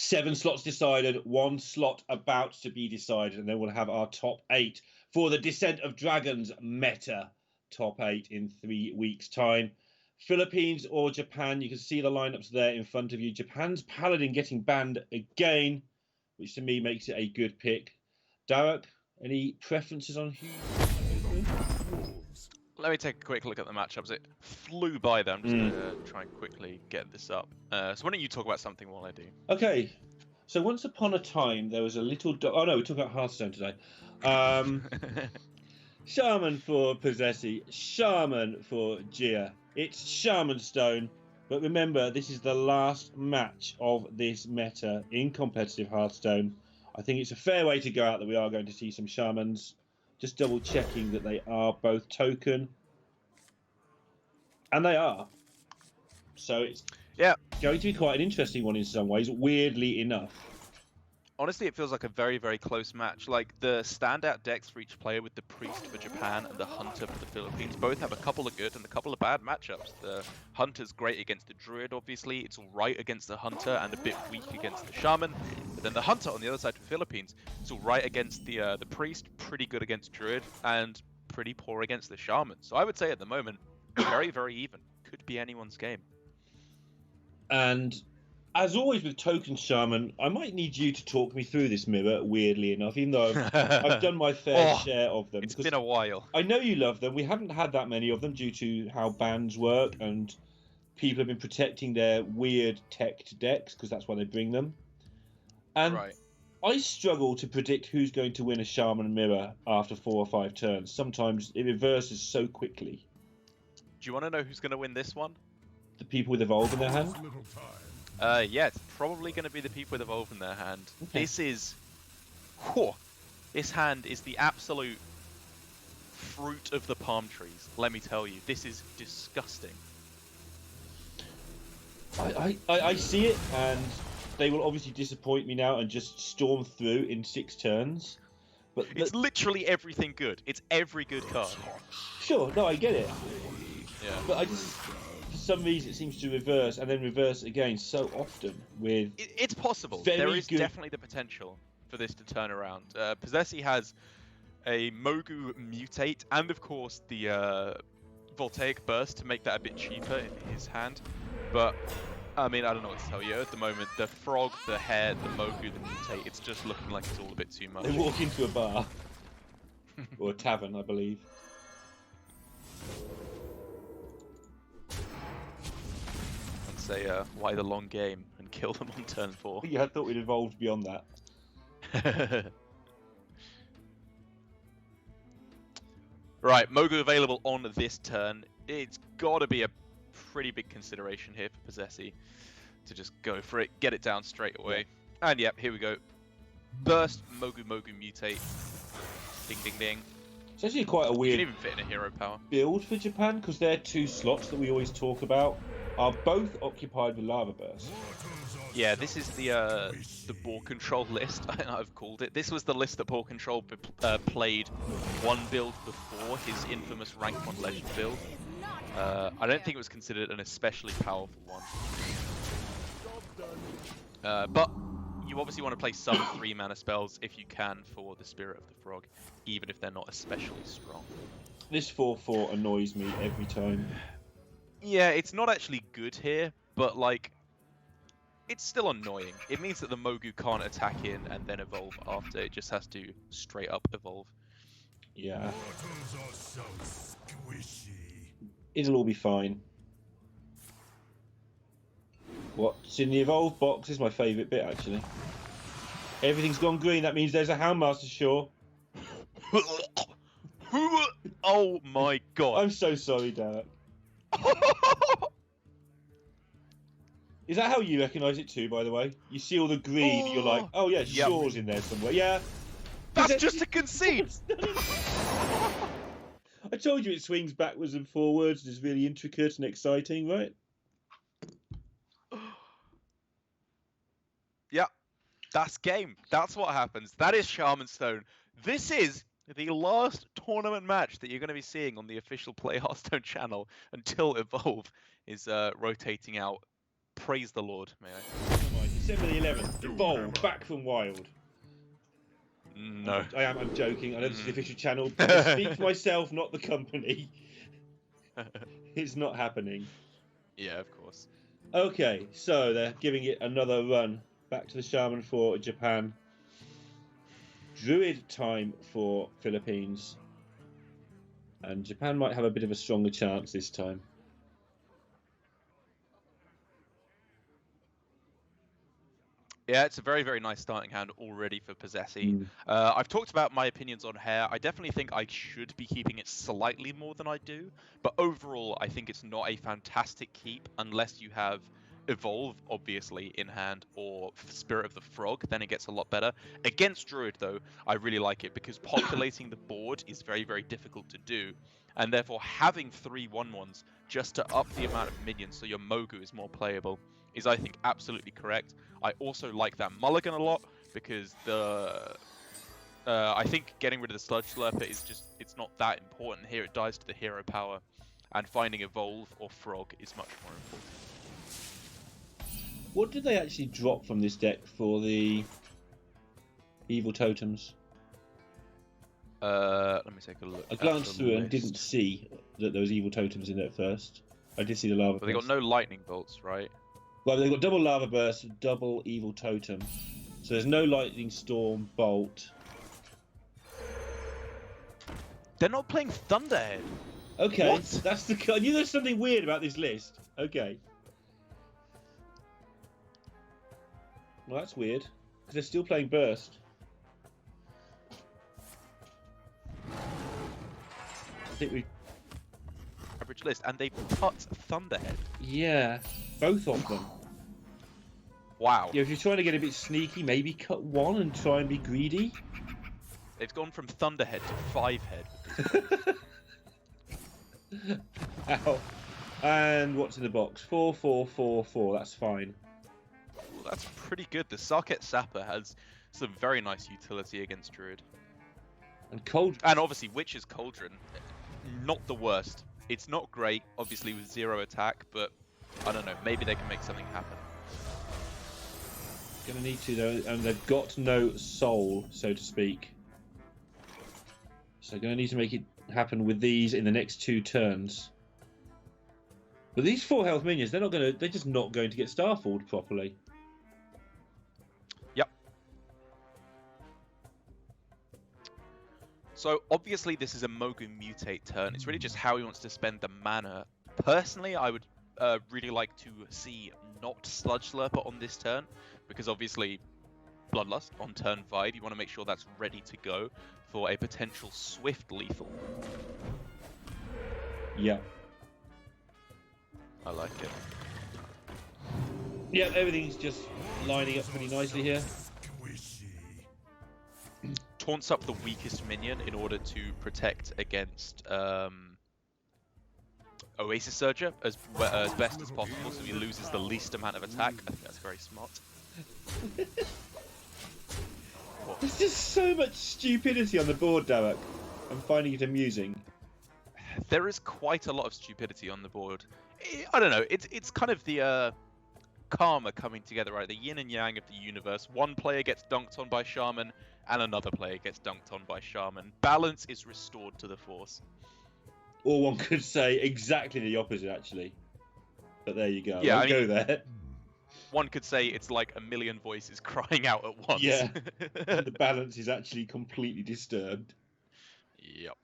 7 slots decided, 1 slot about to be decided, and then we'll have our top 8 for the Descent of Dragons meta top 8 in 3 weeks' time. Philippines or Japan, you can see the lineups there in front of you. Japan's Paladin getting banned again, which to me makes it a good pick. Darek, any preferences on who? Let me take a quick look at the matchups. It flew by there. I'm just going to try and quickly get this up. So why don't you talk about something while I do? Okay. So once upon a time, there was a little... Oh, no, we're talking about Hearthstone today. Shaman for Possessi. Shaman for Gia. It's Shaman Stone. But remember, this is the last match of this meta in competitive Hearthstone. I think it's a fair way to go out that we are going to see some Shamans. Just double checking that they are both token. And they are. So it's going to be quite an interesting one in some ways, weirdly enough. Honestly, it feels like a very, very close match. Like, the standout decks for each player with the Priest for Japan and the Hunter for the Philippines both have a couple of good and a couple of bad matchups. The Hunter's great against the Druid, obviously. It's alright against the Hunter and a bit weak against the Shaman. But then the Hunter on the other side for the Philippines, it's alright against the Priest, pretty good against Druid, and pretty poor against the Shaman. So I would say at the moment, very, very even. Could be anyone's game. And as always with Token Shaman, I might need you to talk me through this mirror, weirdly enough, even though I've done my fair share of them. It's been a while. I know you love them. We haven't had that many of them due to how bans work, and people have been protecting their weird teched decks because that's why they bring them. And I struggle to predict who's going to win a Shaman mirror after 4 or 5 turns. Sometimes it reverses so quickly. Do you want to know who's going to win this one? The people with Evolve in their hand? Yeah, it's probably going to be the people with Evolve in their hand. Okay. This is... Whew, this hand is the absolute fruit of the palm trees, let me tell you. This is disgusting. I see it, and they will obviously disappoint me now and just storm through in 6 turns. But it's literally everything good. It's every good card. Sure, no, I get it. Yeah. But I just... For some reason, it seems to reverse and then reverse again so often with... It's possible. There is definitely the potential for this to turn around. Possessi has a Mogu Mutate and, of course, the Voltaic Burst to make that a bit cheaper in his hand. But, I mean, I don't know what to tell you. At the moment, the Frog, the Hare, the Mogu, the Mutate, it's just looking like it's all a bit too much. They walk into a bar. Or a tavern, I believe. Say why the long game and kill them on turn 4. Yeah, I thought we'd evolved beyond that. Right, Mogu available on this turn. It's got to be a pretty big consideration here for Possessi to just go for it, get it down straight away. Yeah. And yep, here we go. Burst, Mogu Mutate. Ding ding ding. It's actually quite a weird... You can even fit in a hero power. ...build for Japan, because their 2 slots that we always talk about are both occupied with Lava Burst. Yeah, this is the Ball Control list, I've called it. This was the list that Ball Control played one build before his infamous rank 1 legend build. I don't think it was considered an especially powerful one. But you obviously want to play some 3 mana spells if you can for the Spirit of the Frog, even if they're not especially strong. This 4/4 annoys me every time. Yeah, it's not actually good here, but like, it's still annoying. It means that the Mogu can't attack in and then evolve after. It just has to straight up evolve. Yeah. It'll all be fine. What's in the evolve box is my favourite bit, actually. Everything's gone green. That means there's a Houndmaster Shore. Oh my god. I'm so sorry, Derek. Is that how you recognise it too, by the way? You see all the green, you're like, oh yeah, Shore's in there somewhere. Yeah. That's just a conceit! I told you it swings backwards and forwards, it's really intricate and exciting, right? Yeah, that's game. That's what happens. That is Shaman Stone. This is the last tournament match that you're going to be seeing on the official Play Hearthstone channel until Evolve is rotating out praise the Lord, may I? December the 11th, Evolve, back from Wild. No. I'm joking. I know this is the official channel. I speak for myself, not the company. It's not happening. Yeah, of course. Okay, so they're giving it another run. Back to the Shaman for Japan. Druid time for Philippines. And Japan might have a bit of a stronger chance this time. Yeah, it's a very, very nice starting hand already for Possessi. I've talked about my opinions on Hair. I definitely think I should be keeping it slightly more than I do. But overall, I think it's not a fantastic keep unless you have Evolve, obviously, in hand, or Spirit of the Frog. Then it gets a lot better. Against Druid, though, I really like it because populating the board is very, very difficult to do. And therefore, having 3 1/1s just to up the amount of minions so your Mogu is more playable is, I think, absolutely correct. I also like that mulligan a lot because I think getting rid of the Sludge Slurper is just, it's not that important here. It dies to the hero power, and finding Evolve or Frog is much more important. What did they actually drop from this deck for the evil totems? Let me take a look. I glanced through and didn't see that there was evil totems in it at first. I did see the lava. But they got no lightning bolts, right? Well, they've got double lava burst, double evil totem. So there's no lightning storm, bolt. They're not playing Thunderhead. Okay, What? that's the. I knew there's something weird about this list. Okay. Well, that's weird because they're still playing burst. I think we. Average list, and they cut Thunderhead. Yeah, both of them. Wow. Yeah, if you're trying to get a bit sneaky, maybe cut one and try and be greedy. They've gone from Thunderhead to 5-head. Ow. And what's in the box? 4, 4, 4, 4. That's fine. Well, that's pretty good. The Sarket Sapper has some very nice utility against Druid. And Cold. And obviously, Witch's Cauldron, not the worst. It's not great, obviously, with 0 attack, but I don't know. Maybe they can make something happen. Gonna need to though, and they've got no soul, so to speak. So gonna need to make it happen with these in the next 2 turns. But these 4 health minions, they're just not going to get Starfalled properly. Yep. So obviously this is a Mogu Mutate turn. It's really just how he wants to spend the mana. Personally, I would really like to see not Sludge Slurper on this turn, because obviously Bloodlust on turn 5, you want to make sure that's ready to go for a potential swift lethal. Yeah. I like it. Yeah, everything's just lining up pretty nicely here. Taunts up the weakest minion in order to protect against Oasis Surger as best as possible, so he loses the least amount of attack. I think that's very smart. There's just so much stupidity on the board, Derek. I'm finding it amusing. There is quite a lot of stupidity on the board. I don't know. It's kind of the karma coming together, right? The yin and yang of the universe. One player gets dunked on by Shaman, and another player gets dunked on by Shaman. Balance is restored to the Force. Or one could say exactly the opposite, actually. But there you go. Yeah, I'll go there. One could say it's like a million voices crying out at once. Yeah. And the balance is actually completely disturbed. Yep.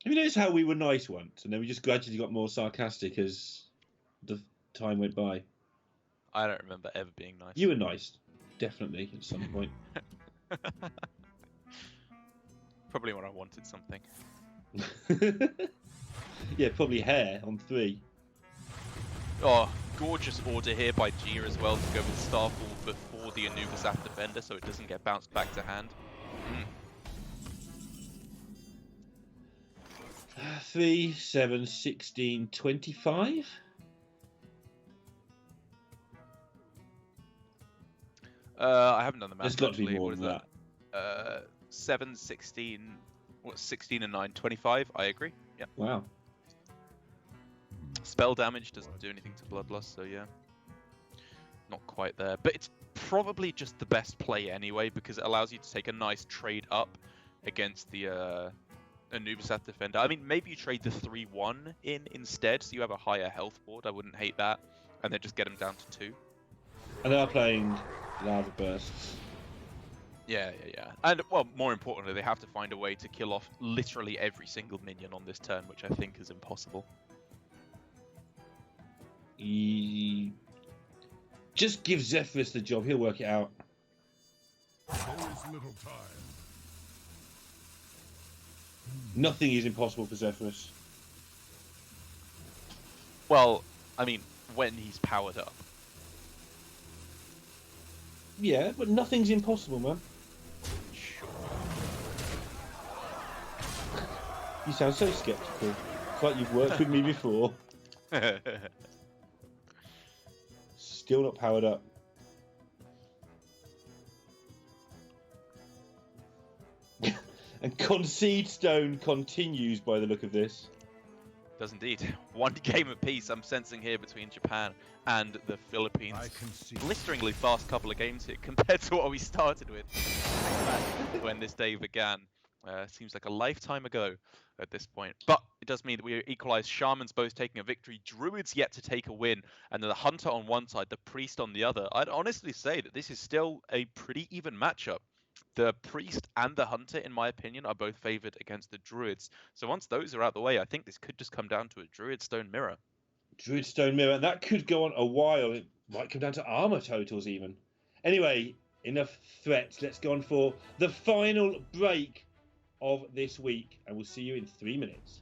Have you noticed how we were nice once, and then we just gradually got more sarcastic as the time went by? I don't remember ever being nice. You were nice, definitely, at some point. Probably when I wanted something. Yeah, probably hair on 3. Oh, gorgeous order here by Gia as well to go with Starfall before the Anubis Aft Defender so it doesn't get bounced back to hand. 3, 7, 16, 25? I haven't done the math. There's got to be actually. more What than is that? 7, 16, 16 and 9, 25. I agree. Yeah. Wow. Spell damage doesn't do anything to Bloodlust, so yeah. Not quite there. But it's probably just the best play anyway, because it allows you to take a nice trade up against the Anubis defender. I mean, maybe you trade the 3-1 in instead, so you have a higher health board. I wouldn't hate that. And then just get him down to 2. And they are playing Lava Bursts. Yeah. And, well, more importantly, they have to find a way to kill off literally every single minion on this turn, which I think is impossible. Just give Zephyrus the job. He'll work it out. There is little time. Nothing is impossible for Zephyrus. Well, I mean, when he's powered up. Yeah, but nothing's impossible, man. Sure. You sound so skeptical. It's like you've worked with me before. Still not powered up. And Concede Stone continues by the look of this. Does indeed. One game apiece I'm sensing here between Japan and the Philippines. I can see. Blisteringly fast couple of games here compared to what we started with when this day began. Seems like a lifetime ago at this point. But it does mean that we equalized. Shamans both taking a victory. Druids yet to take a win. And then the Hunter on one side, the Priest on the other. I'd honestly say that this is still a pretty even matchup. The Priest and the Hunter, in my opinion, are both favored against the Druids. So once those are out the way, I think this could just come down to a Druid Stone Mirror. Druid Stone Mirror. That could go on a while. It might come down to armor totals even. Anyway, enough threats. Let's go on for the final break of this week. And we'll see you in 3 minutes.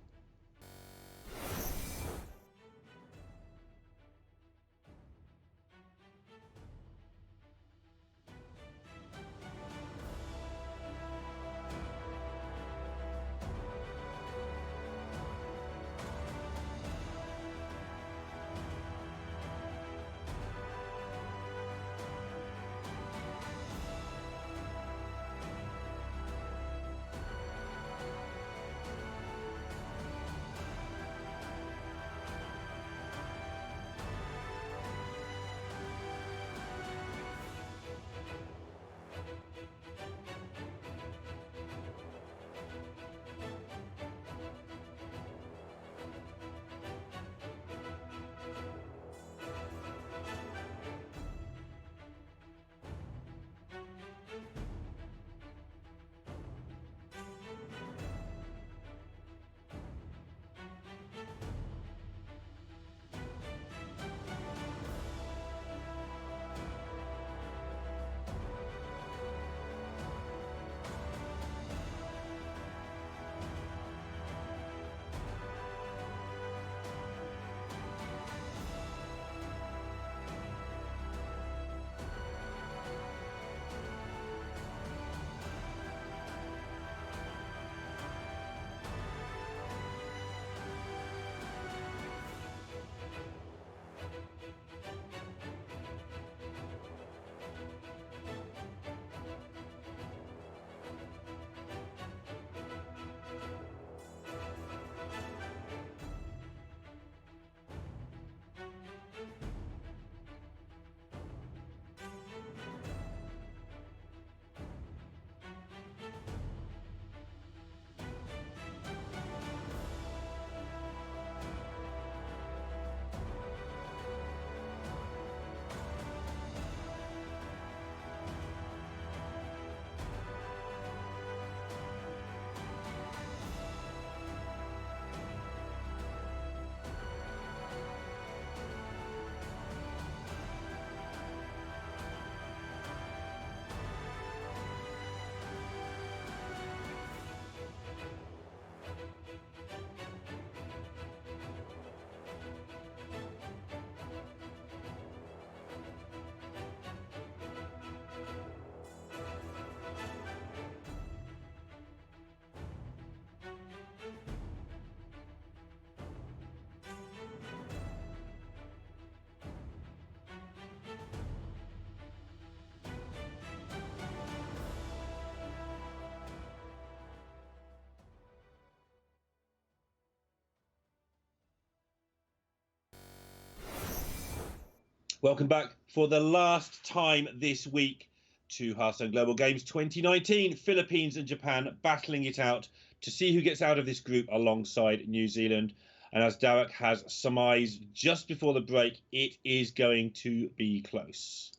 Welcome back for the last time this week to Hearthstone Global Games 2019. Philippines and Japan battling it out to see who gets out of this group alongside New Zealand. And as Derek has surmised just before the break, it is going to be close.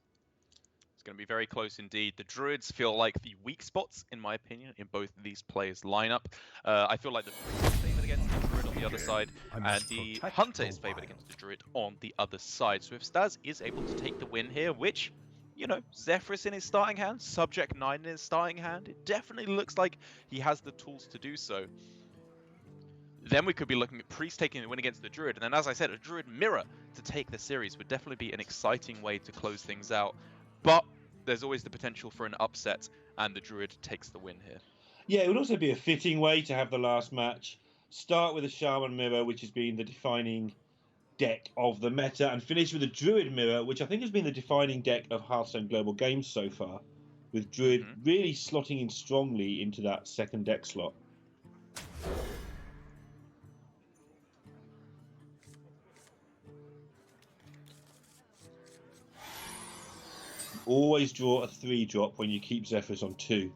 It's going to be very close indeed. The Druids feel like the weak spots, in my opinion, in both of these players' lineup. I feel like the Priest is favoured against the Druid on the other side, and the Hunter is favoured against the Druid on the other side. So if Staz is able to take the win here, which, you know, Zephyrus in his starting hand, Subject 9 in his starting hand, it definitely looks like he has the tools to do so. Then we could be looking at Priest taking the win against the Druid, and then, as I said, a Druid mirror to take the series would definitely be an exciting way to close things out. But there's always the potential for an upset, and the Druid takes the win here. Yeah, it would also be a fitting way to have the last match. Start with a Shaman mirror, which has been the defining deck of the meta, and finish with a Druid mirror, which I think has been the defining deck of Hearthstone Global Games so far, with Druid really slotting in strongly into that second deck slot. Always draw a 3-drop when you keep Zephyrus on 2.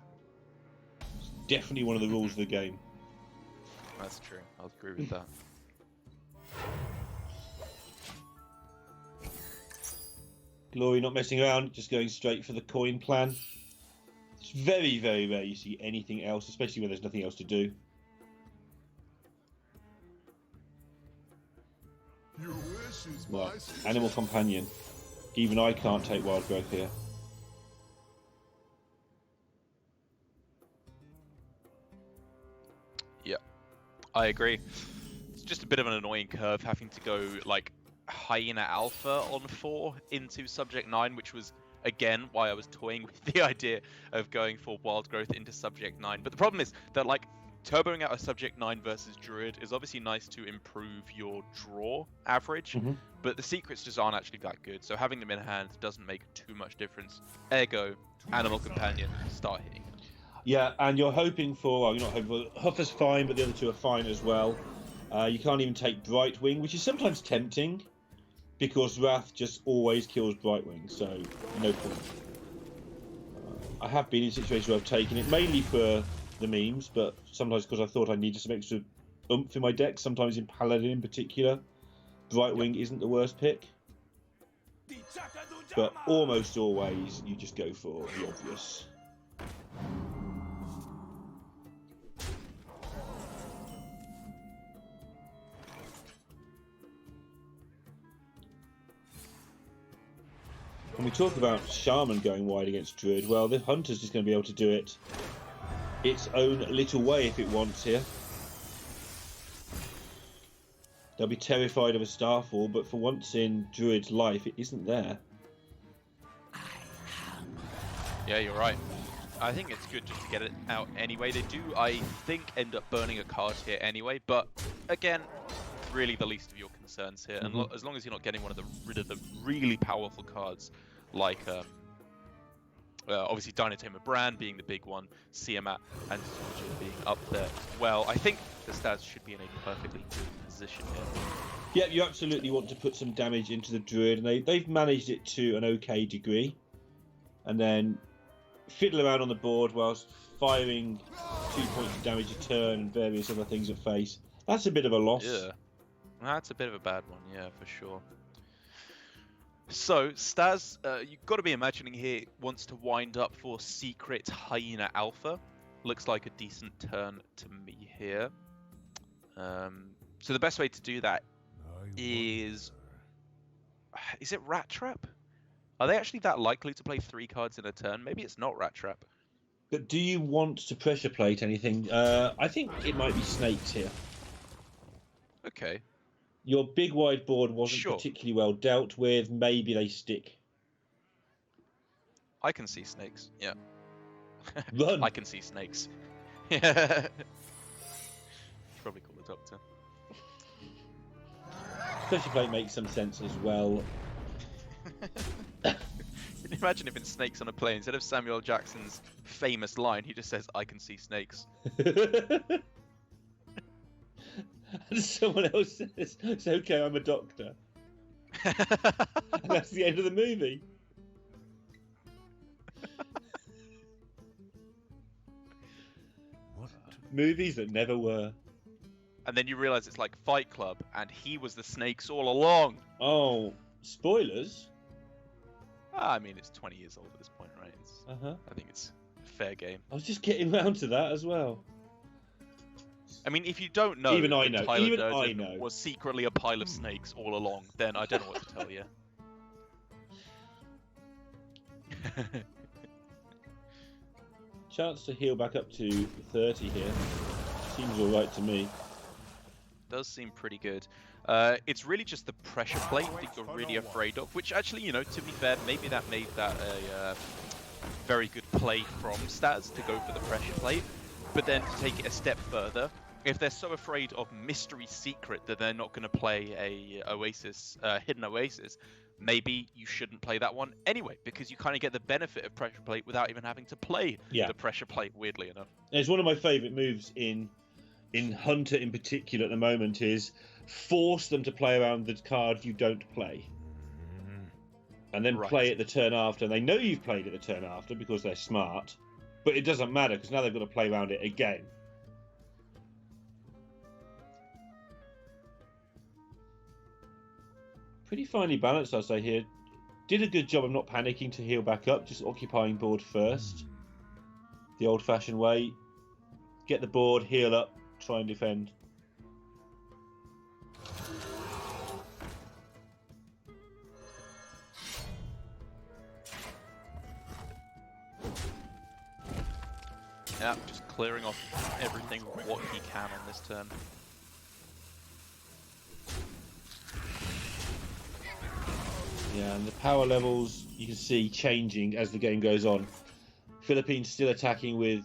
It's definitely one of the rules of the game. That's true. I'll agree with that. Glory not messing around, just going straight for the coin plan. It's very, very rare you see anything else, especially when there's nothing else to do. Your wish is Well, my suggestion. Animal Companion. Even I can't take Wild Growth here. Yeah, I agree. It's just a bit of an annoying curve having to go like Hyena Alpha on 4 into Subject 9, which was again why I was toying with the idea of going for Wild Growth into Subject 9. But the problem is that like turboing out a Subject 9 versus Druid is obviously nice to improve your draw average, but the secrets just aren't actually that good. So having them in hand doesn't make too much difference. Ergo, Animal Companion, start hitting. Yeah, and you're hoping for, well, you're not hoping for, Huffer's fine, but the other two are fine as well. You can't even take Brightwing, which is sometimes tempting, because Wrath just always kills Brightwing, so no point. I have been in situations where I've taken it, mainly for the memes, but sometimes because I thought I needed some extra oomph in my deck, sometimes in Paladin in particular. Brightwing isn't the worst pick. But almost always, you just go for the obvious. When we talk about Shaman going wide against Druid, well, the Hunter's just going to be able to do it its own little way if it wants here. They'll be terrified of a Starfall, but for once in Druid's life, it isn't there. Yeah, you're right. I think it's good just to get it out anyway. They do, I think, end up burning a card here anyway, but again, really the least of your concerns here. And as long as you're not getting rid of the really powerful cards, like obviously Dynatamer Brand being the big one, Siamat and Sturgeon being up there as well, I think the stats should be in a perfectly good position here. Yeah, you absolutely want to put some damage into the Druid, and they've managed it to an okay degree. And then fiddle around on the board whilst firing 2 points of damage a turn and various other things at face. That's a bit of a loss. Yeah, that's a bit of a bad one, yeah, for sure. So, Staz, you've got to be imagining here, wants to wind up for Secret Hyena Alpha. Looks like a decent turn to me here. So the best way to do that is it Rat Trap? Are they actually that likely to play 3 cards in a turn? Maybe it's not Rat Trap. But do you want to pressure plate anything? I think it might be Snakes here. Okay. Your big wide board wasn't Sure. particularly well dealt with. Maybe they stick. I can see snakes, yeah. Run! I can see snakes. Yeah. Should probably call the doctor. Pressure plate makes some sense as well. Can you imagine if in Snakes on a Plane, instead of Samuel Jackson's famous line, he just says, "I can see snakes." And someone else says, "It's okay, I'm a doctor." And that's the end of the movie. What? Movies that never were. And then you realise it's like Fight Club, and he was the snakes all along. Oh, spoilers. I mean, it's 20 years old at this point, right? Uh-huh. I think it's fair game. I was just getting round to that as well. I mean, if you don't know Even I that know. Tyler Even Durden I know. was secretly a pile of snakes all along, then I don't know what to tell you. Chance to heal back up to 30 here. Seems alright to me. Does seem pretty good. It's really just the pressure plate that you're really afraid of, which actually, you know, to be fair, maybe that made that a very good play from Staz to go for the pressure plate. But then to take it a step further, if they're so afraid of Mystery Secret that they're not going to play a Oasis, Hidden Oasis, maybe you shouldn't play that one anyway, because you kind of get the benefit of pressure plate without even having to play the pressure plate, weirdly enough. And it's one of my favourite moves in Hunter in particular at the moment is force them to play around the card you don't play. And then play it the turn after. And they know you've played it the turn after because they're smart. But it doesn't matter because now they've got to play around it again. Pretty finely balanced, I'd say here. Did a good job of not panicking to heal back up, just occupying board first. The old-fashioned way. Get the board, heal up, try and defend. Yeah, just clearing off everything what he can on this turn. Yeah, and the power levels you can see changing as the game goes on. Philippines still attacking with,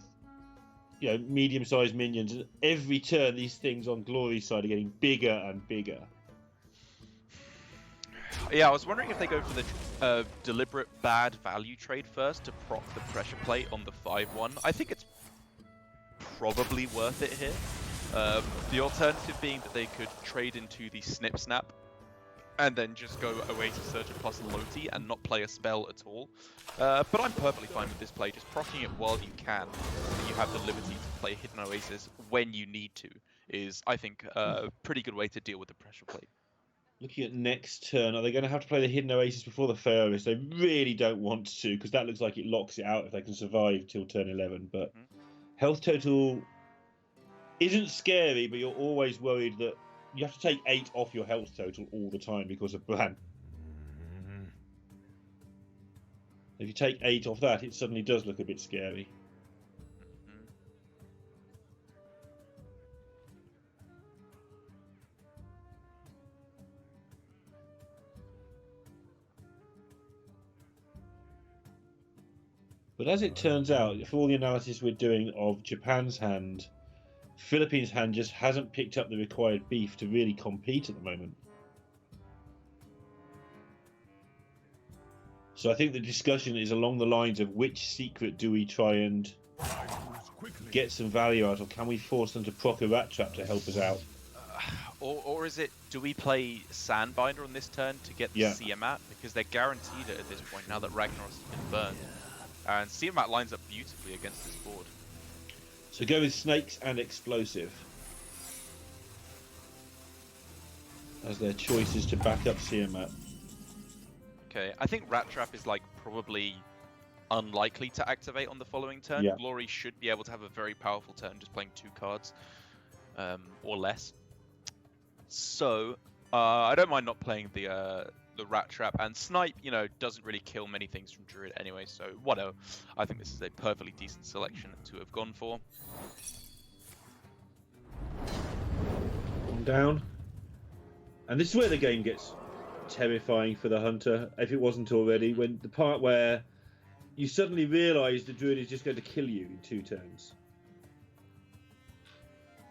you know, medium-sized minions, and every turn these things on Glory's side are getting bigger and bigger. Yeah, I was wondering if they go for the deliberate bad value trade first to proc the pressure plate on the 5-1. I think it's probably worth it here. The alternative being that they could trade into the Snip Snap and then just go Oasis Surger plus Loti and not play a spell at all. But I'm perfectly fine with this play, just proccing it while you can. So you have the liberty to play Hidden Oasis when you need to, is, I think, a pretty good way to deal with the pressure plate. Looking at next turn, are they going to have to play the Hidden Oasis before the Pharaohs? They really don't want to, because that looks like it locks it out if they can survive till turn 11. But health total isn't scary, but you're always worried that you have to take 8 off your health total all the time because of Bran. If you take 8 off that, it suddenly does look a bit scary. But as it turns out, for all the analysis we're doing of Japan's hand, Philippines' hand just hasn't picked up the required beef to really compete at the moment. So I think the discussion is along the lines of which secret do we try and get some value out of? Can we force them to proc a Rat Trap to help us out? Or is it, do we play Sandbinder on this turn to get the Siamat? Because they're guaranteed it at this point now that Ragnaros has been burned. And Siamat lines up beautifully against this board. So go with Snakes and Explosive as their choices to back up Siamat. Okay, I think Rat Trap is like probably unlikely to activate on the following turn. Yeah. Glory should be able to have a very powerful turn just playing 2 cards or less. So I don't mind not playing the Rat Trap, and Snipe, you know, doesn't really kill many things from Druid anyway, so whatever. I think this is a perfectly decent selection to have gone for. On down. And this is where the game gets terrifying for the Hunter, if it wasn't already, when the part where you suddenly realise the Druid is just going to kill you in 2 turns.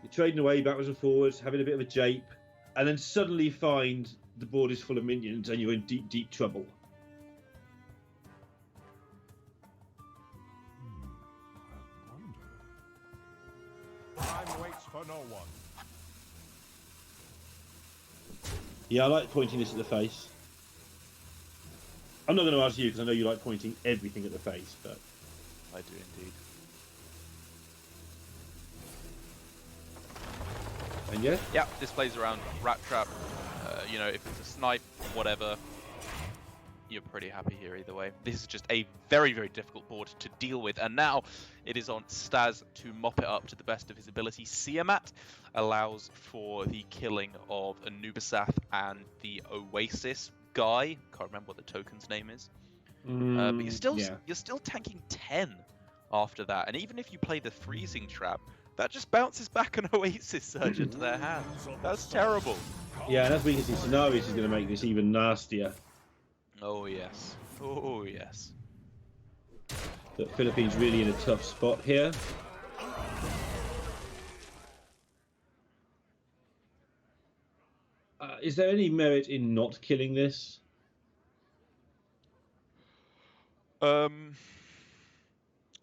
You're trading away backwards and forwards, having a bit of a jape, and then suddenly find the board is full of minions and you're in deep, deep trouble. Time waits for no one. Yeah, I like pointing this at the face. I'm not going to ask you because I know you like pointing everything at the face, but I do indeed. and yeah, Yeah, this plays around Rat Trap. You know, if it's a snipe, whatever, you're pretty happy here either way. This is just a very, very difficult board to deal with, and now it is on Staz to mop it up to the best of his ability. Siamat allows for the killing of Anubisath and the Oasis guy. Can't remember what the token's name is. But you're still tanking 10 after that, and even if you play the freezing trap, that just bounces back an Oasis Surge into their hand. That's terrible. Yeah, and as we can see, Scenarios is going to make this even nastier. Oh yes. Oh yes. The Philippines really in a tough spot here. Is there any merit in not killing this? I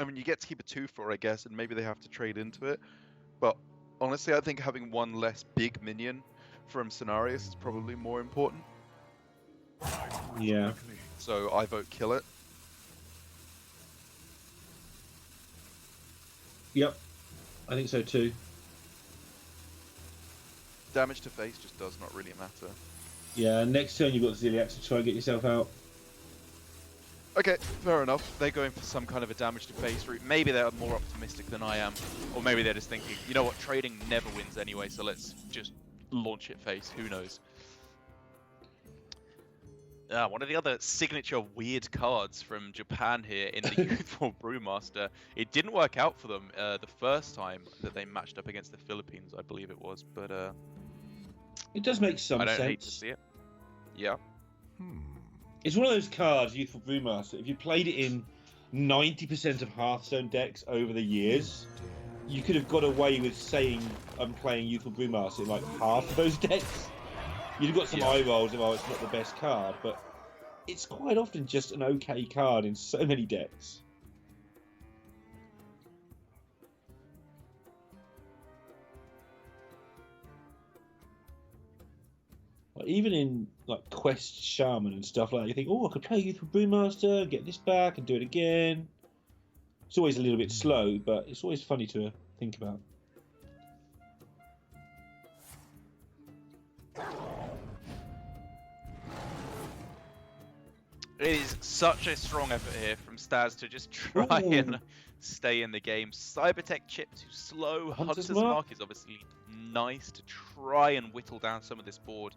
mean, you get to keep a 2/4, I guess, and maybe they have to trade into it. But honestly, I think having one less big minion from Scenarios is probably more important. Yeah. So I vote kill it. Yep. I think so too. Damage to face just does not really matter. Yeah, next turn you've got Ziliax to try and get yourself out. Okay, fair enough. They're going for some kind of a damage to face route. Maybe they're more optimistic than I am. Or maybe they're just thinking, you know what, trading never wins anyway, so let's just launch it face. Who knows? One of the other signature weird cards from Japan here in the Youthful Brewmaster. It didn't work out for them the first time that they matched up against the Philippines, I believe it was. But it does make some I don't sense. hate to see it. Yeah. It's one of those cards, Youthful Brewmaster. If you played it in 90% of Hearthstone decks over the years, you could have got away with saying I'm playing Youthful Brewmaster in like half of those decks. You'd have got some eye rolls of, oh, it's not the best card, but it's quite often just an okay card in so many decks. Like, even in like Quest Shaman and stuff like that, you think, oh, I could play Youthful Brewmaster, get this back and do it again. It's always a little bit slow, but it's always funny to think about. It is such a strong effort here from Staz to just try and stay in the game. Cybertech chip too slow. Hunter's Mark is obviously nice to try and whittle down some of this board.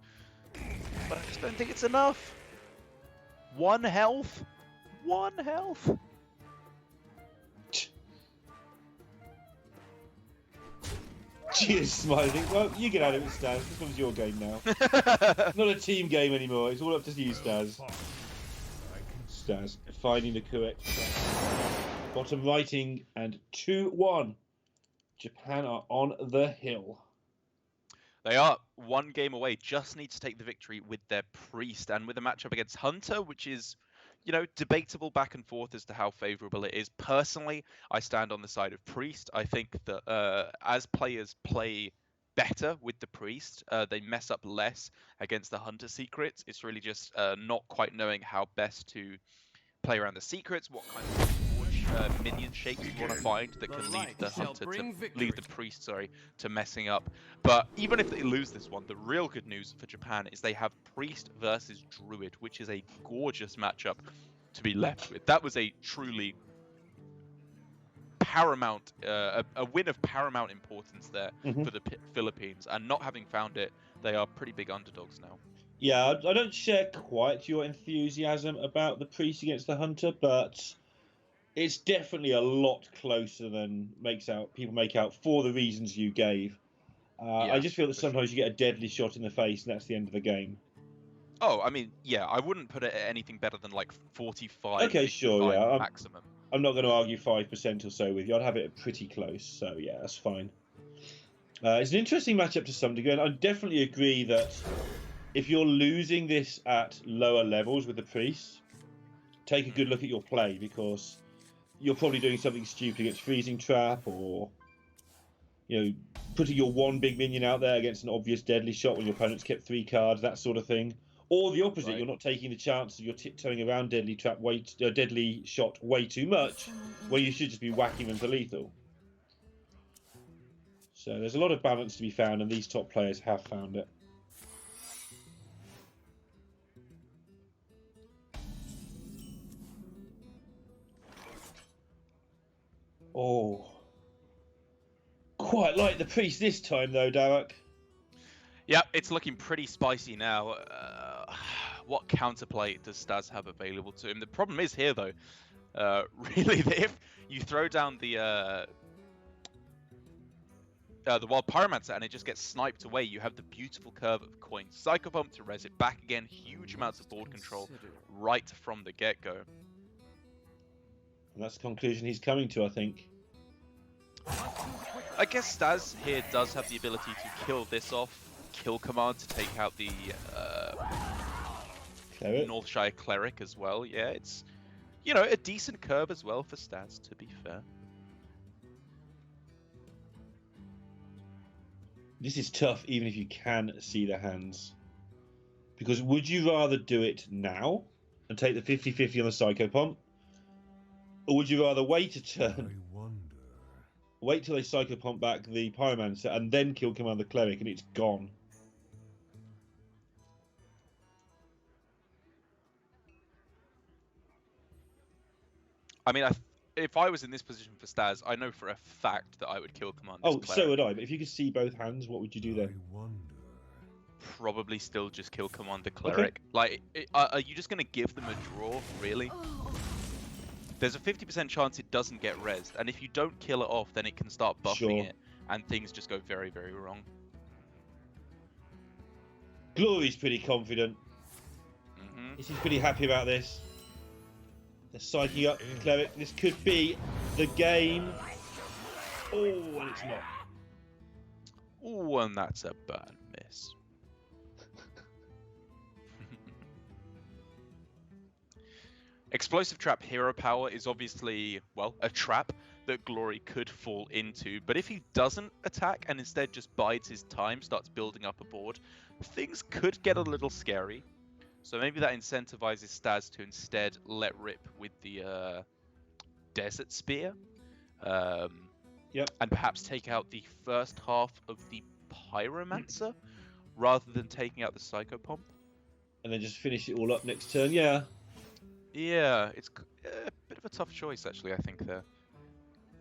But I just don't think it's enough. 1 health. 1 health. Cheers, smiling. Well, you get out of it, Staz. This one's your game now. Not a team game anymore. It's all up to you, Staz. Staz finding the correct bottom righting, and 2-1. Japan are on the hill. They are 1 game away. Just need to take the victory with their priest, and with a matchup against Hunter, which is, you know, debatable back and forth as to how favorable it is. Personally, I stand on the side of priest. I think that as players play better with the priest, they mess up less against the Hunter secrets. It's really just not quite knowing how best to play around the secrets, what kind of minion shapes you want to find that can lead the Hunter to lead the priest, to messing up. But even if they lose this one, the real good news for Japan is they have priest versus druid, which is a gorgeous matchup to be left with. That was a truly paramount, a win of paramount importance there for the Philippines, and not having found it, they are pretty big underdogs now. Yeah, I don't share quite your enthusiasm about the priest against the Hunter, but it's definitely a lot closer than people make out for the reasons you gave. I just feel that sometimes you get a deadly shot in the face, and that's the end of the game. Oh, I mean, yeah, I wouldn't put it at anything better than like 45. Okay, sure, yeah, maximum. I'm not going to argue 5% or so with you. I'd have it pretty close, so yeah, that's fine. It's an interesting matchup to some degree, and I definitely agree that if you're losing this at lower levels with the priest, take a good look at your play, because you're probably doing something stupid against freezing trap, or putting your 1 big minion out there against an obvious deadly shot when your opponent's kept 3 cards, that sort of thing. Or the opposite, Right. you're not taking the chance of you're tiptoeing around deadly shot way too much, where you should just be whacking them for lethal. So there's a lot of balance to be found, and these top players have found it. Oh, quite like the priest this time though, Derek. Yeah, it's looking pretty spicy now. What counterplay does Staz have available to him? The problem is here, though, really, that if you throw down the Wild Pyromancer and it just gets sniped away, you have the beautiful curve of coins. Psycho Pump to res it back again, huge amounts of board control right from the get-go. And that's the conclusion he's coming to, I think. I guess Staz here does have the ability to kill this off, kill command to take out the Northshire Cleric as well. Yeah, it's, you know, a decent curve as well for Staz, to be fair. This is tough, even if you can see the hands. Because would you rather do it now and take the 50-50 on the Psycho Pump? Or would you rather wait a turn, wait till they Psycho Pump back the Pyromancer, and then kill command the Cleric, and it's gone? I mean, if I was in this position for Staz, I know for a fact that I would kill command this Cleric. So would I, but if you could see both hands, what would you do then? Probably still just kill command the Cleric. Okay. Like, are you just going to give them a draw, really? There's a 50% chance it doesn't get rezzed, and if you don't kill it off, then it can start buffing it, and things just go very, very wrong. Glory's pretty confident. He's pretty happy about this. They're psyching up the Cleric. This could be the game. Oh, and it's not. Oh, and that's a bad miss. Explosive Trap hero power is obviously, well, a trap that Glory could fall into, but if he doesn't attack and instead just bides his time, starts building up a board, things could get a little scary. So maybe that incentivizes Staz to instead let rip with the Desert Spear. And perhaps take out the first half of the Pyromancer rather than taking out the Psycho Pump. And then just finish it all up next turn, yeah. Yeah, it's a bit of a tough choice, actually, I think, there.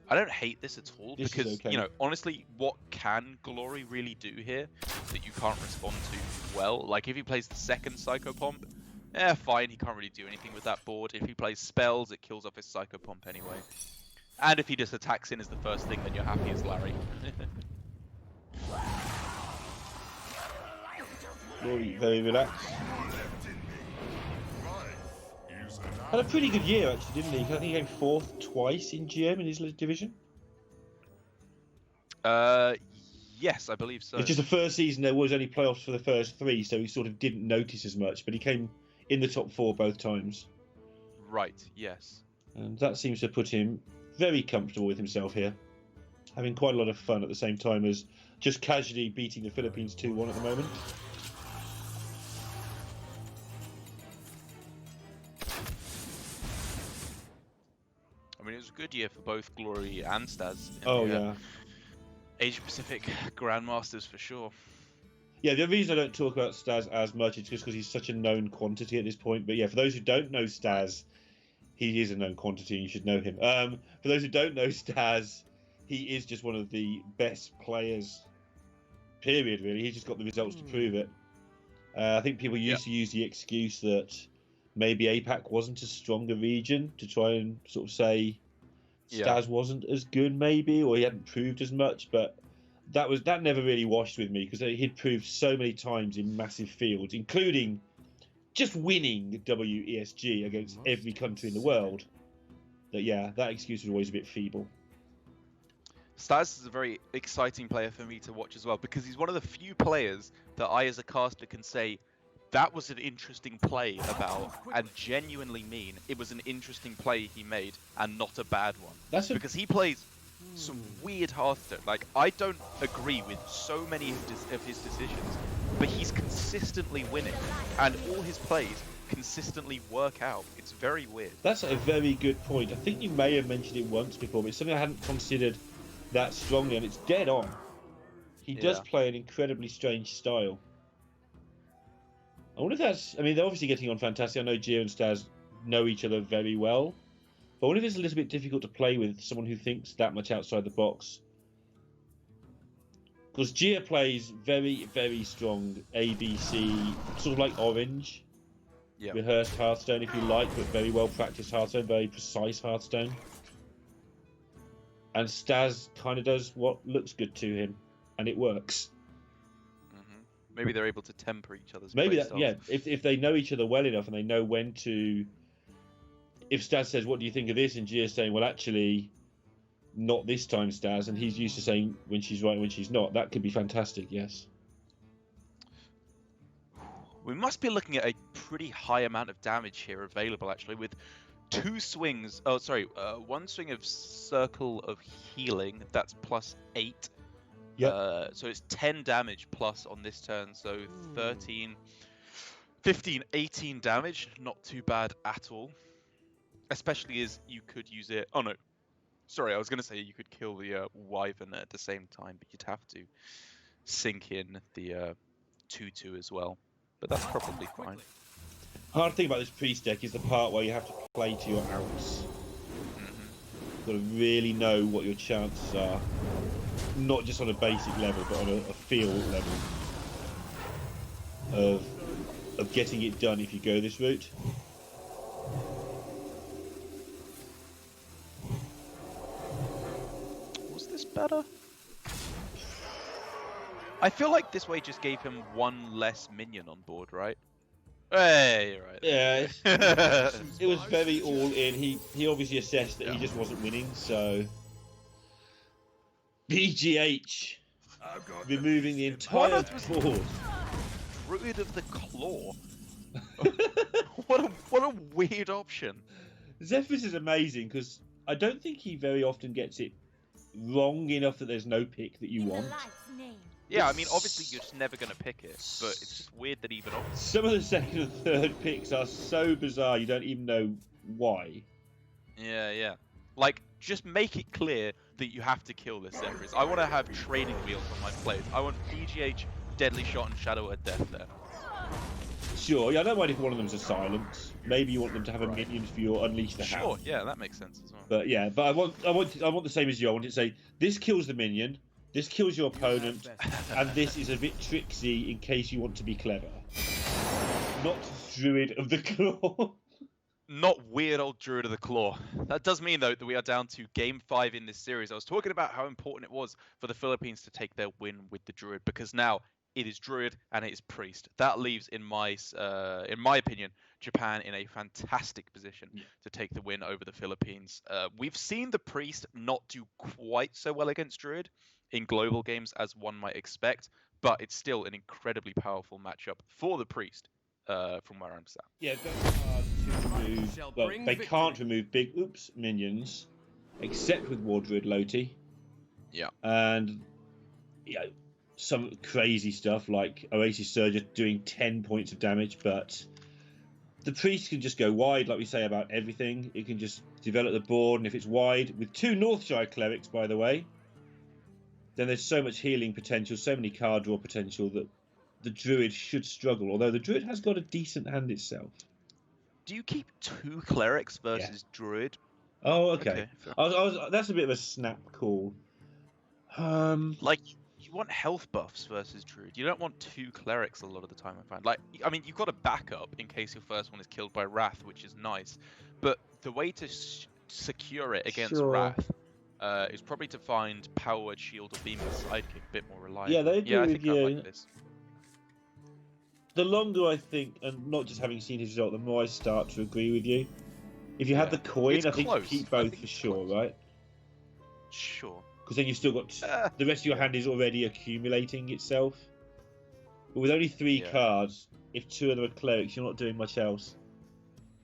I don't hate this at all, because, you know, honestly, what can Glory really do here that you can't respond to well? Like, if he plays the second Psycho Pump, fine, he can't really do anything with that board. If he plays spells, it kills off his Psycho Pump anyway. And if he just attacks in as the first thing, then you're happy as Larry. Glory, very relaxed. Had a pretty good year, actually, didn't he? I think he came 4th twice in GM in his division. Yes, I believe so. It's just the first season there was only playoffs for the first 3, so he sort of didn't notice as much, but he came in the top 4 both times. Right, yes. And that seems to put him very comfortable with himself here. Having quite a lot of fun at the same time as just casually beating the Philippines 2-1 at the moment. I mean, it was a good year for both Glory and Staz. Yeah. Asia Pacific Grandmasters for sure. Yeah, the reason I don't talk about Staz as much is just because he's such a known quantity at this point. But yeah, for those who don't know Staz, he is a known quantity and you should know him. For those who don't know Staz, he is just one of the best players, period, really. He's just got the results to prove it. I think people used to use the excuse that maybe APAC wasn't a stronger region to try and sort of say Staz wasn't as good, maybe, or he hadn't proved as much, but that never really washed with me because he'd proved so many times in massive fields, including just winning WESG against every country in the world, that that excuse was always a bit feeble. Staz is a very exciting player for me to watch as well, because he's one of the few players that I as a caster can say that was an interesting play about, and genuinely mean it was an interesting play he made and not a bad one. Because he plays some weird Hearthstone. Like, I don't agree with so many of his decisions, but he's consistently winning, and all his plays consistently work out. It's very weird. That's a very good point. I think you may have mentioned it once before, but it's something I hadn't considered that strongly, and it's dead on. He does play an incredibly strange style. I wonder if that's... I mean, they're obviously getting on fantastic. I know Gia and Staz know each other very well. But I wonder if it's a little bit difficult to play with someone who thinks that much outside the box. Because Gia plays very, very strong ABC, sort of like Orange. Yeah. Rehearsed Hearthstone, if you like, but very well practiced Hearthstone, very precise Hearthstone. And Staz kind of does what looks good to him, and it works. Maybe they're able to temper each other's Maybe play that, yeah. If they know each other well enough and they know when to. If Staz says, "What do you think of this?" and Gia's saying, "Well, actually, not this time, Staz," and he's used to saying when she's right and when she's not, that could be fantastic. Yes. We must be looking at a pretty high amount of damage here available, actually, with two swings. Oh, sorry, one swing of Circle of Healing. That's +8. Yeah. So it's 10 damage plus on this turn, so 13, 15, 18 damage. Not too bad at all. Especially as you could use it... Oh no, sorry, I was going to say you could kill the Wyvern at the same time, but you'd have to sink in the 2/2 as well. But that's probably fine. Hard thing about this priest deck is the part where you have to play to your ounce. You've got to really know what your chances are. Not just on a basic level, but on a field level of getting it done if you go this route. Was this better? I feel like this way just gave him one less minion on board, right? Hey, right. Yeah, it was very all in. He obviously assessed that he just wasn't winning, so BGH removing the entire board. Druid of the Claw. What a weird option. Zephyrus is amazing because I don't think he very often gets it wrong enough that there's no pick that you want. Yeah, I mean, obviously you're just never going to pick it, but it's just weird that even options. Some of the second and third picks are so bizarre you don't even know why. Yeah. Like, just make it clear that you have to kill this Zephyrus. I want to have training wheels on my plays. I want BGH, Deadly Shot, and Shadow at Death there. Sure, yeah, I don't mind if one of them's a silence. Maybe you want them to have a minion for your Unleash the Hound. Sure, yeah, that makes sense as well. But yeah, but I want the same as you. I want it to say, this kills the minion, this kills your opponent, and this is a bit tricksy in case you want to be clever. Not Druid of the Claw. Not weird old Druid of the Claw. That does mean, though, that we are down to Game 5 in this series. I was talking about how important it was for the Philippines to take their win with the Druid, because now it is Druid and it is Priest. That leaves, in my opinion, Japan in a fantastic position to take the win over the Philippines. We've seen the Priest not do quite so well against Druid in global games as one might expect, but it's still an incredibly powerful matchup for the Priest, from where I'm sat. Yeah, very hard to remove. Well, they can't remove big minions, except with War Druid Loti. Yeah. And some crazy stuff like Oasis Surger doing 10 points of damage, but the Priest can just go wide, like we say about everything. It can just develop the board, and if it's wide, with 2 Northshire Clerics, by the way, then there's so much healing potential, so many card draw potential that the Druid should struggle, although the Druid has got a decent hand itself. Do you keep 2 Clerics versus Druid? Oh, okay. That's a bit of a snap call. Like, you want health buffs versus Druid. You don't want 2 Clerics a lot of the time, I find. Like, I mean, you've got a backup in case your first one is killed by Wrath, which is nice. But the way to secure it against Wrath is probably to find Power Word Shield or Beam Sidekick a bit more reliable. Yeah, they agree I with think you. I like this. The longer I think, and not just having seen his result, the more I start to agree with you. If you had the coin, It's I think close. you keep both for sure, right? Sure. Because then you've still got the rest of your hand is already accumulating itself. But with only 3 cards, if 2 of them are clerics, you're not doing much else.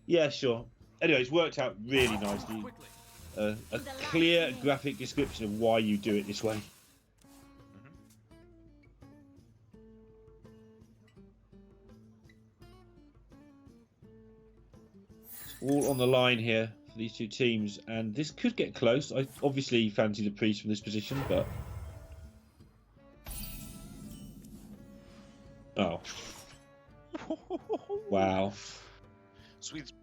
Yeah, sure. Anyway, it's worked out really nicely. A clear graphic description of why you do it this way. all on the line here for these two teams, and this could get close. I obviously fancy the priest from this position, but oh, wow. Swede's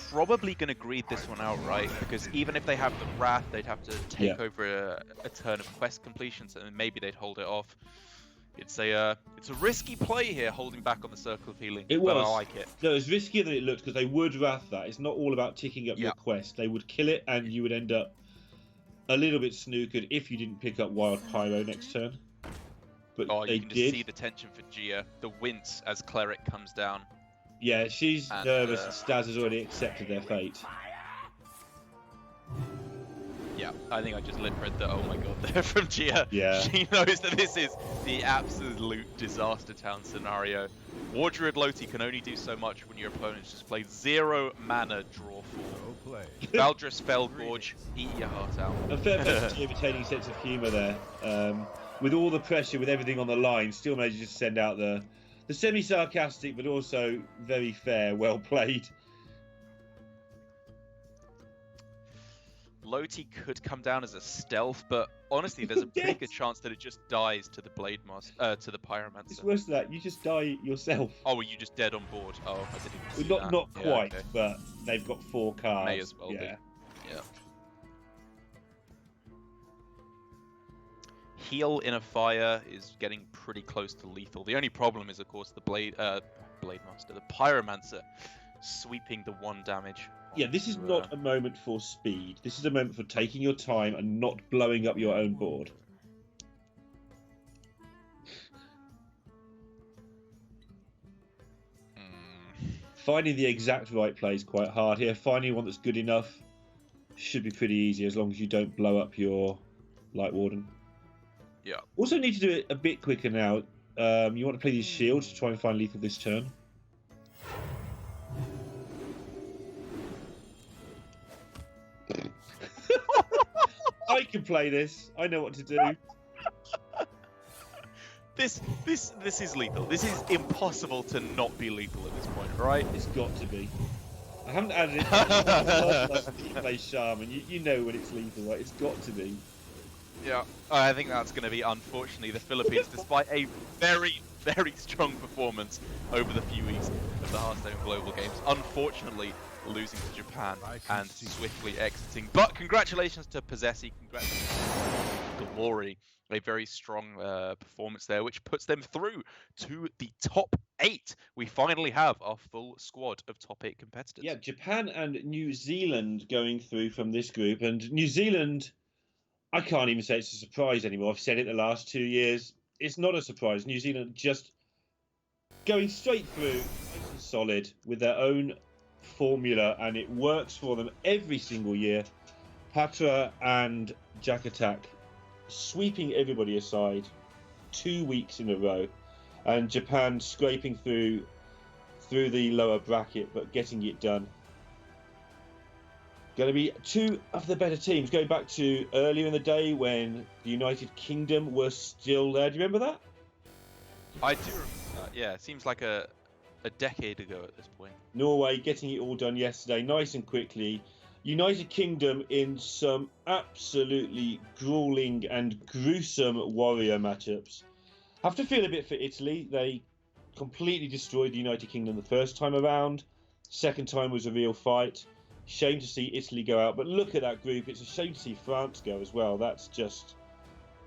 probably going to greed this one outright, because even if they have the Wrath, they'd have to take over a turn of quest completions, and maybe they'd hold it off. It's a risky play here, holding back on the Circle of Healing. It was. But I like it. No, it's riskier than it looked, because they would Wrath that. It's not all about ticking up your quest. They would kill it, and you would end up a little bit snookered if you didn't pick up Wild Pyro next turn. But they you can just see the tension for Gia. The wince as Cleric comes down. Yeah, she's nervous, and Staz has already accepted their fate. Yeah, I think I just lip-read that. Oh my god, they're from Gia. Yeah. She knows that this is the absolute disaster town scenario. War Druid Loti can only do so much when your opponent's just played 0 mana draw 4. Valdris Felgorge, eat your heart out. A fair message to retaining sense of humour there. With all the pressure, with everything on the line, still managed to just send out the semi-sarcastic, but also very fair, well played. Loti could come down as a stealth, but honestly, there's a pretty good chance that it just dies to the Blade Master, to the Pyromancer. It's worse than that. You just die yourself. Oh, were you just dead on board? Oh, I didn't even see that. Not quite, okay. But they've got 4 cards. May as well be. Yeah. Heal in a fire is getting pretty close to lethal. The only problem is, of course, the Blade Master, the Pyromancer, sweeping the 1 damage. Yeah, this is not a moment for speed. This is a moment for taking your time and not blowing up your own board. Finding the exact right play is quite hard here. Finding one that's good enough should be pretty easy, as long as you don't blow up your Light Warden. Yeah. Also need to do it a bit quicker now. You want to play these shields to try and find lethal this turn. I can play this. I know what to do. This is lethal. This is impossible to not be lethal at this point, right? It's got to be. I haven't added it. You play Shaman. You know when it's lethal, right? It's got to be. Yeah, I think that's going to be, unfortunately, the Philippines, despite a very, very strong performance over the few weeks of the Hearthstone Global Games. Unfortunately, losing to Japan and swiftly exiting. But congratulations to Possessi, congratulations to Glory. A very strong performance there, which puts them through to the top 8. We finally have our full squad of top 8 competitors. Yeah, Japan and New Zealand going through from this group. And New Zealand, I can't even say it's a surprise anymore. I've said it the last 2 years. It's not a surprise. New Zealand just going straight through, nice and solid, with their own formula, and it works for them every single year. Patra and Jack Attack sweeping everybody aside 2 weeks in a row, and Japan scraping through the lower bracket, but getting it done. Going to be 2 of the better teams, going back to earlier in the day when the United Kingdom were still there. Do you remember that? I do remember that, yeah. It seems like a decade ago at this point. Norway getting it all done yesterday, nice and quickly. United Kingdom in some absolutely grueling and gruesome warrior matchups. Have to feel a bit for Italy. They completely destroyed the United Kingdom the first time around. Second time was a real fight. Shame to see Italy go out, but look at that group. It's a shame to see France go as well. That's just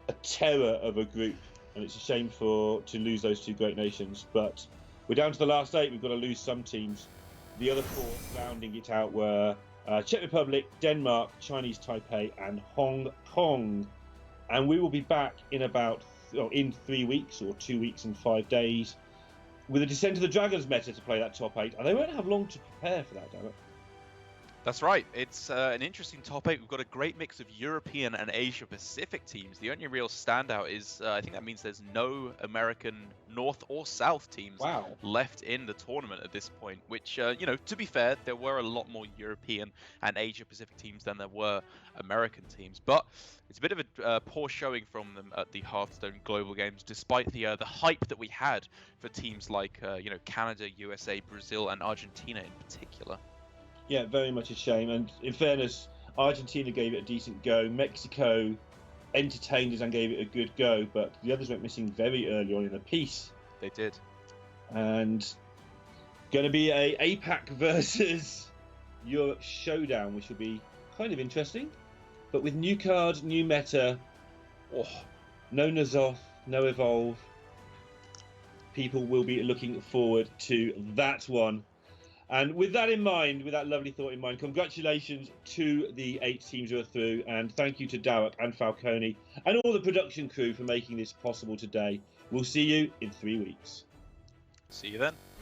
a terror of a group, and it's a shame to lose those 2 great nations. But we're down to the last 8. We've got to lose some teams. The other 4 rounding it out were Czech Republic, Denmark, Chinese Taipei, and Hong Kong. And we will be back in in 3 weeks or 2 weeks and 5 days with a Descent of the Dragons meta to play that top 8. And they won't have long to prepare for that, damn it. That's right. It's an interesting top 8. We've got a great mix of European and Asia Pacific teams. The only real standout is I think that means there's no American North or South teams left in the tournament at this point, which, to be fair, there were a lot more European and Asia Pacific teams than there were American teams. But it's a bit of a poor showing from them at the Hearthstone Global Games, despite the hype that we had for teams like, Canada, USA, Brazil, and Argentina in particular. Yeah, very much a shame. And in fairness, Argentina gave it a decent go. Mexico entertained us and gave it a good go, but the others went missing very early on in the piece. They did. And going to be a APAC versus Europe showdown, which will be kind of interesting. But with new cards, new meta, no Nazoth, no Evolve, people will be looking forward to that one. And with that in mind, with that lovely thought in mind, congratulations to the 8 teams who are through, and thank you to Darek and Falcone and all the production crew for making this possible today. We'll see you in 3 weeks. See you then.